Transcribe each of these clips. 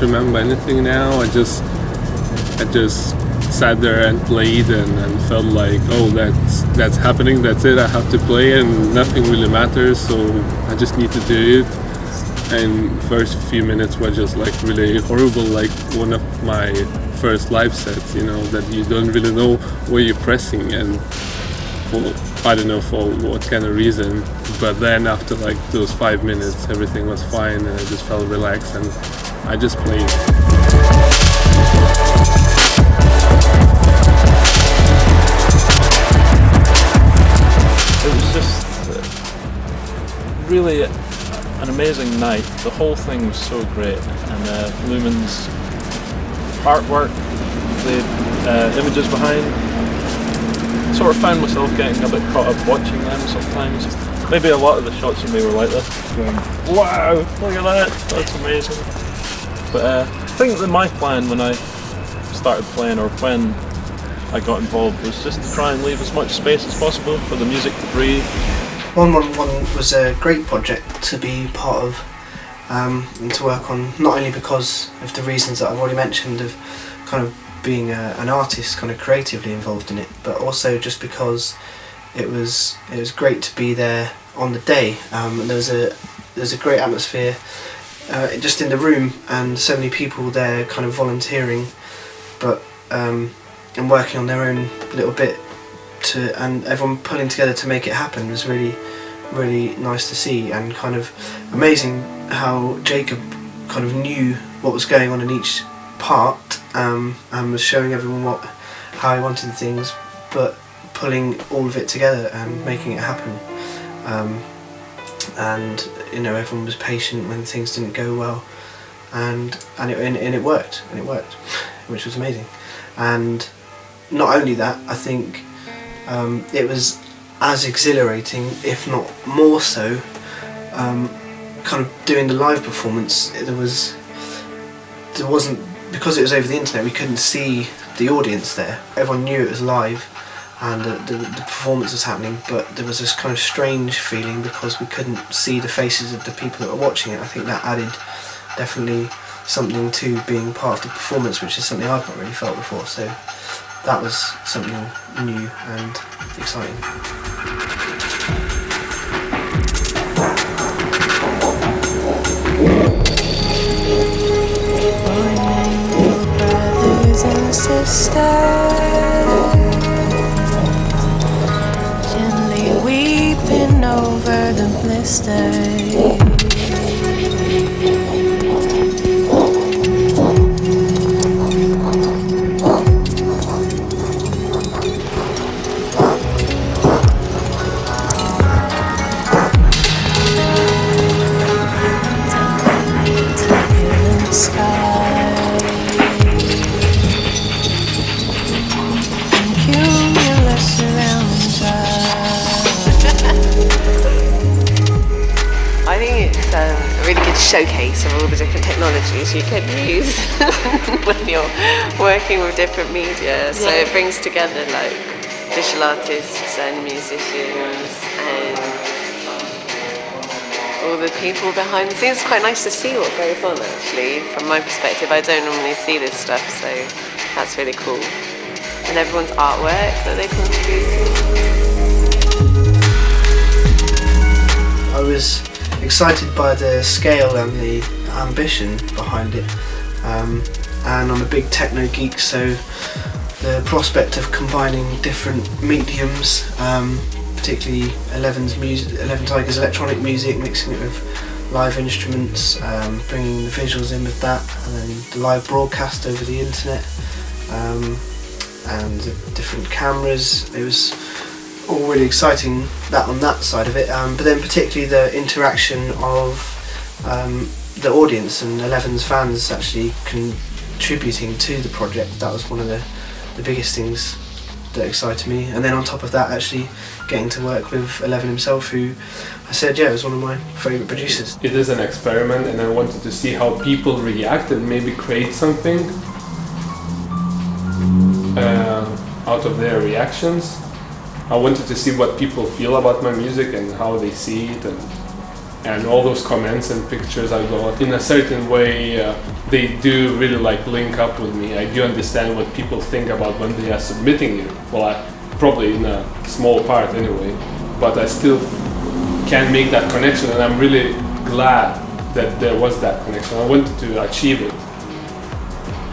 remember anything now. I just sat there and played and felt like, oh, that's happening, that's it, I have to play and nothing really matters, so I just need to do it. And first few minutes were just like really horrible, like one of my first live sets, you know, that you don't really know where you're pressing and I don't know for what kind of reason. But then after like those 5 minutes, everything was fine and I just felt relaxed and I just played. It was just really an amazing night. The whole thing was so great, and Lumen's artwork, the images behind, sort of found myself getting a bit caught up watching them sometimes. Maybe a lot of the shots of me were like this, going, wow, look at that, that's amazing. But I think that my plan when I started playing, or when I got involved, was just to try and leave as much space as possible for the music to breathe. 111 was a great project to be part of and to work on, not only because of the reasons that I've already mentioned of kind of being an artist kind of creatively involved in it, but also just because it was great to be there on the day. And there was a great atmosphere just in the room, and so many people there kind of volunteering, but and working on their own little bit and everyone pulling together to make it happen was really, really nice to see, and kind of amazing how Jacob kind of knew what was going on in each part and was showing everyone how he wanted things, but pulling all of it together and making it happen. And you know, everyone was patient when things didn't go well, and it worked, which was amazing. And not only that, I think it was as exhilarating, if not more so, kind of doing the live performance. There wasn't, because it was over the internet, we couldn't see the audience there. Everyone knew it was live and the performance was happening, but there was this kind of strange feeling because we couldn't see the faces of the people that were watching it. I think that added definitely something to being part of the performance, which is something I've not really felt before. So that was something new and exciting. Brothers and sisters, gently weeping over the blisters. Showcase of all the different technologies you can use when you're working with different media. So it brings together like visual artists and musicians and all the people behind the scenes. It's quite nice to see what goes on actually. From my perspective, I don't normally see this stuff, so that's really cool. And everyone's artwork that they contribute to. I was excited by the scale and the ambition behind it, and I'm a big techno geek, so the prospect of combining different mediums, particularly 11 Tigers electronic music, mixing it with live instruments, bringing the visuals in with that, and then the live broadcast over the internet, and different cameras. It was all really exciting, that on that side of it, but then particularly the interaction of the audience and 11's fans actually contributing to the project. That was one of the biggest things that excited me, and then on top of that actually getting to work with 11 himself, who I said was one of my favourite producers. It is an experiment and I wanted to see how people react and maybe create something out of their reactions. I wanted to see what people feel about my music and how they see it, and and all those comments and pictures I got, in a certain way, they do really like link up with me. I do understand what people think about when they are submitting it. Well, probably in a small part anyway, but I still can make that connection, and I'm really glad that there was that connection. I wanted to achieve it.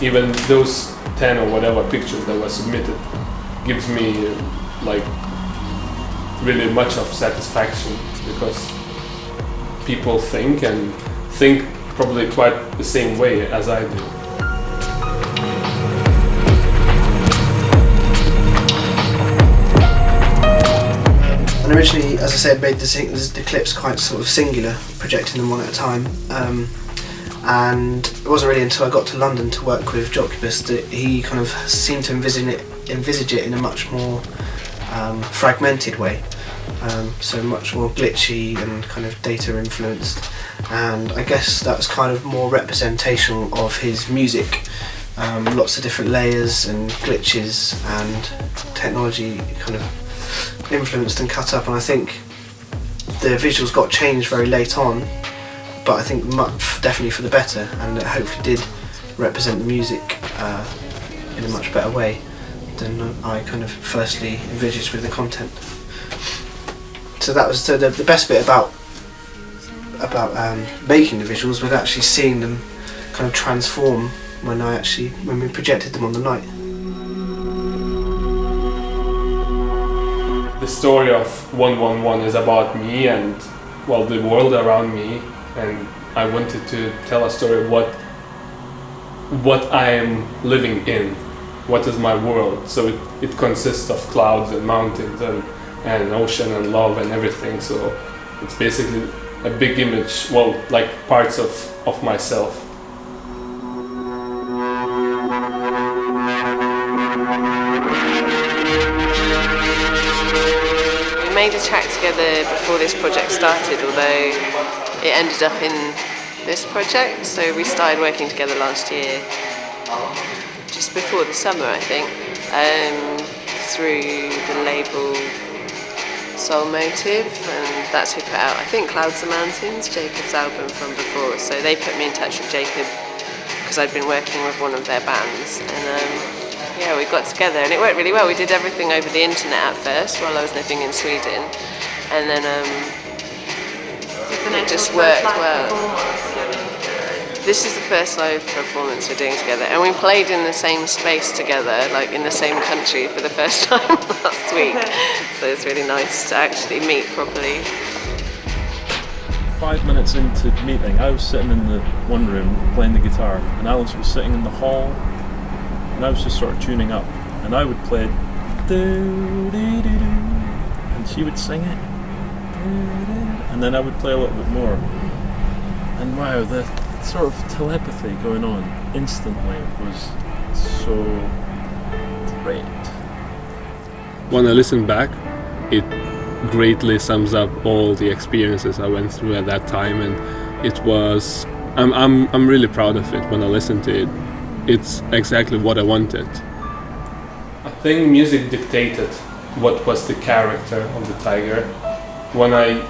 Even those 10 or whatever pictures that were submitted gives me like really much of satisfaction, because people think probably quite the same way as I do. And originally, as I said, made the clips quite sort of singular, projecting them one at a time. And it wasn't really until I got to London to work with Jocubus that he kind of seemed to envisage it in a much more fragmented way. So much more glitchy and kind of data influenced. And I guess that was kind of more representational of his music. Lots of different layers and glitches and technology kind of influenced and cut up, and I think the visuals got changed very late on, but I think definitely for the better, and it hopefully did represent the music in a much better way than I kind of firstly envisaged with the content. So that was the best bit about making the visuals, was actually seeing them kind of transform when we projected them on the night. The story of 111 is about me and, well, the world around me, and I wanted to tell a story of what I am living in, what is my world. So it consists of clouds and mountains and ocean and love and everything. So it's basically a big image, well, like parts of myself. We made a track together before this project started, although it ended up in this project. So we started working together last year, just before the summer, I think, through the label Soul Motive, and that's who put out, I think, Clouds and Mountains, Jacob's album from before. So they put me in touch with Jacob because I'd been working with one of their bands, and yeah, we got together and it worked really well. We did everything over the internet at first while I was living in Sweden, and then it just worked well. This is the first live performance we're doing together, and we played in the same space together, like in the same country for the first time last week. So it's really nice to actually meet properly. 5 minutes into meeting, I was sitting in the one room playing the guitar, and Alice was sitting in the hall, and I was just sort of tuning up, and I would play do-do-do-do, and she would sing it, and then I would play a little bit more, and wow, the sort of telepathy going on instantly was so great. When I listen back, it greatly sums up all the experiences I went through at that time, and it was, I'm really proud of it when I listen to it. It's exactly what I wanted. I think music dictated what was the character of the tiger. When I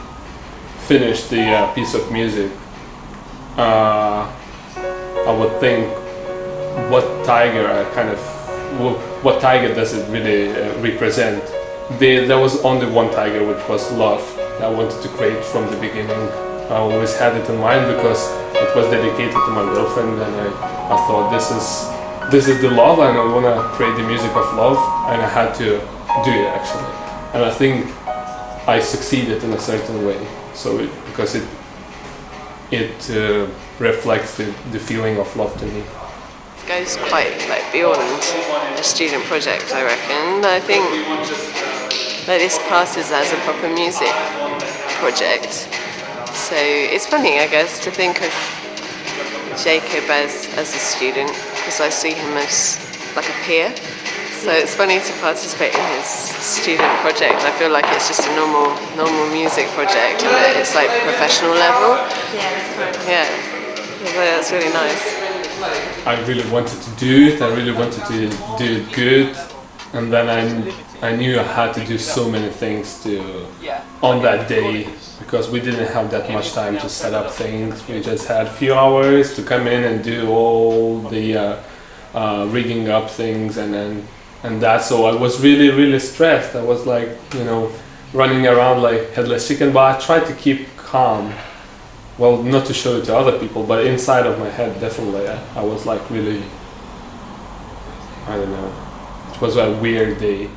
finished the piece of music, I would think, what tiger does it really represent? There was only one tiger, which was love, that I wanted to create from the beginning. I always had it in mind because it was dedicated to my girlfriend, and I thought this is the love, and I want to create the music of love, and I had to do it actually. And I think I succeeded in a certain way. So because it reflects the feeling of love to me. It goes quite beyond a student project, I reckon. I think this passes as a proper music project. So it's funny, I guess, to think of Jacob as a student, because I see him as like a peer. So it's funny to participate in his student project. I feel like it's just a normal music project, but it's like professional level. Yeah, so that's really nice. I really wanted to do it. I really wanted to do it good, and then I knew I had to do so many things on that day, because we didn't have that much time to set up things. We just had a few hours to come in and do all the rigging up things, and that. So I was really stressed. I was like, running around like headless chicken, but I tried to keep calm. Well, not to show it to other people, but inside of my head, definitely, I was like really, I don't know. It was a weird day.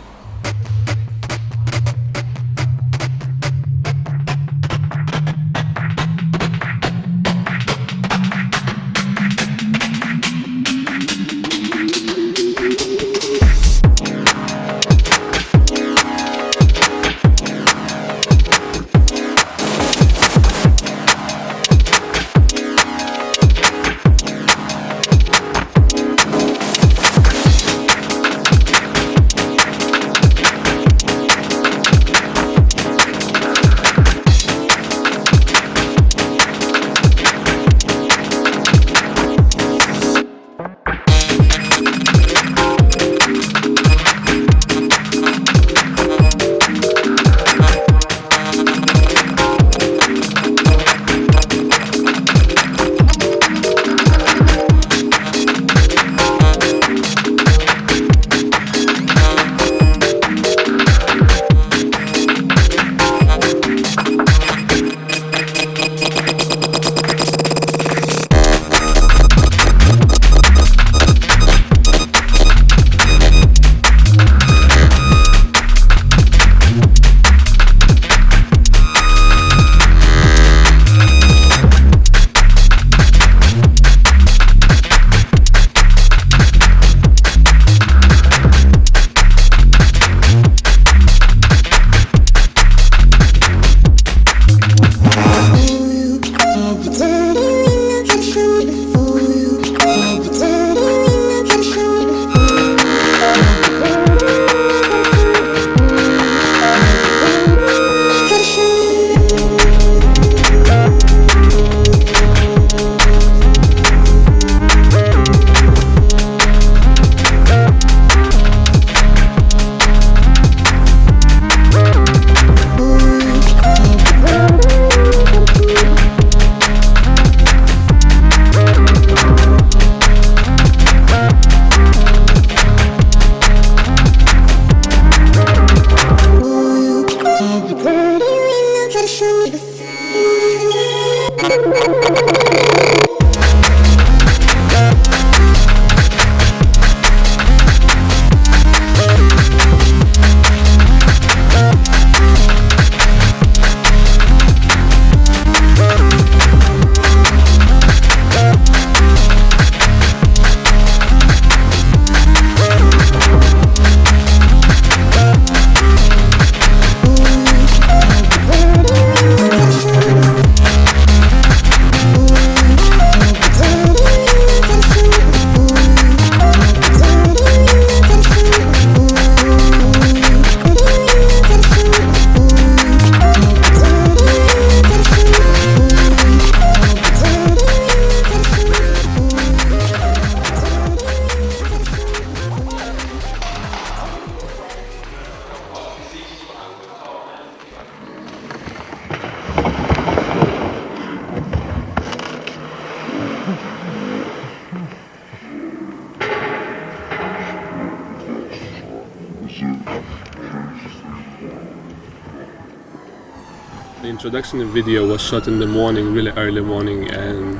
The introduction video was shot in the morning, really early morning, and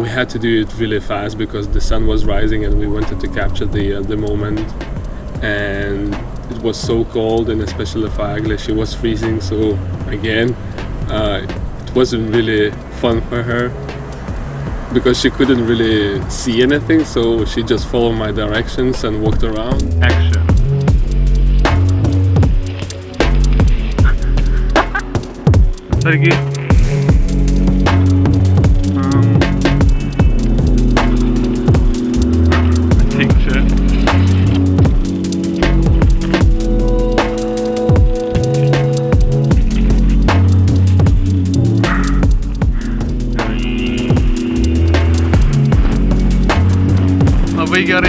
we had to do it really fast because the sun was rising and we wanted to capture the moment. And it was so cold, and especially for Agla, she was freezing. So again, it wasn't really fun for her because she couldn't really see anything. So she just followed my directions and walked around. Action. Sergi. Picture.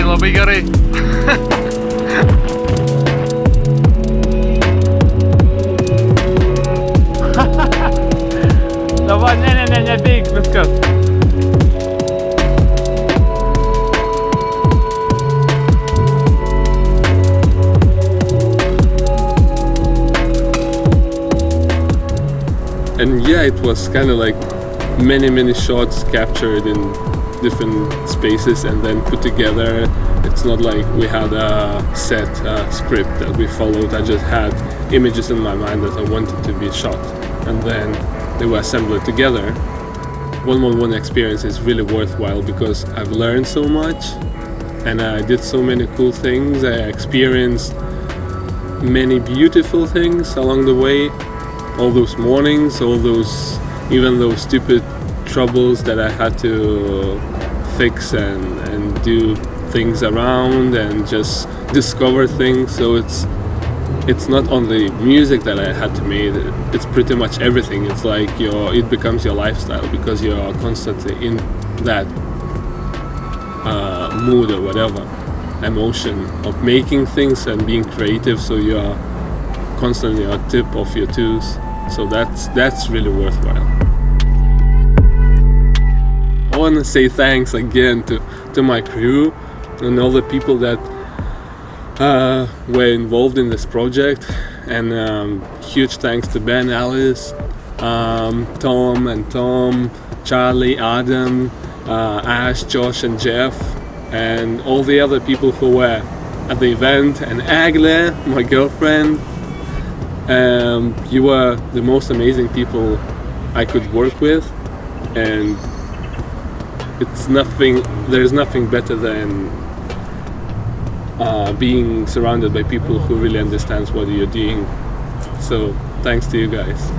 Lobby gari. nie, big, let's go. And yeah, it was kind of like many shots captured in different spaces and then put together. It's not like we had a set script that we followed. I just had images in my mind that I wanted to be shot, and then they were assembled together. 111 experience is really worthwhile because I've learned so much and I did so many cool things. I experienced many beautiful things along the way. All those mornings, even those stupid troubles that I had to fix and do things around and just discover things. So it's not only music that I had to make, it's pretty much everything. It's like it becomes your lifestyle because you're constantly in that mood or whatever, emotion of making things and being creative, so you're constantly on tip of your toes. So that's really worthwhile. I want to say thanks again to my crew and all the people that were involved in this project, and huge thanks to Ben, Alice, Tom, Charlie, Adam, Ash, Josh and Jeff, and all the other people who were at the event, and Agle, my girlfriend. You were the most amazing people I could work with, and there's nothing better than being surrounded by people who really understands what you're doing. So thanks to you guys.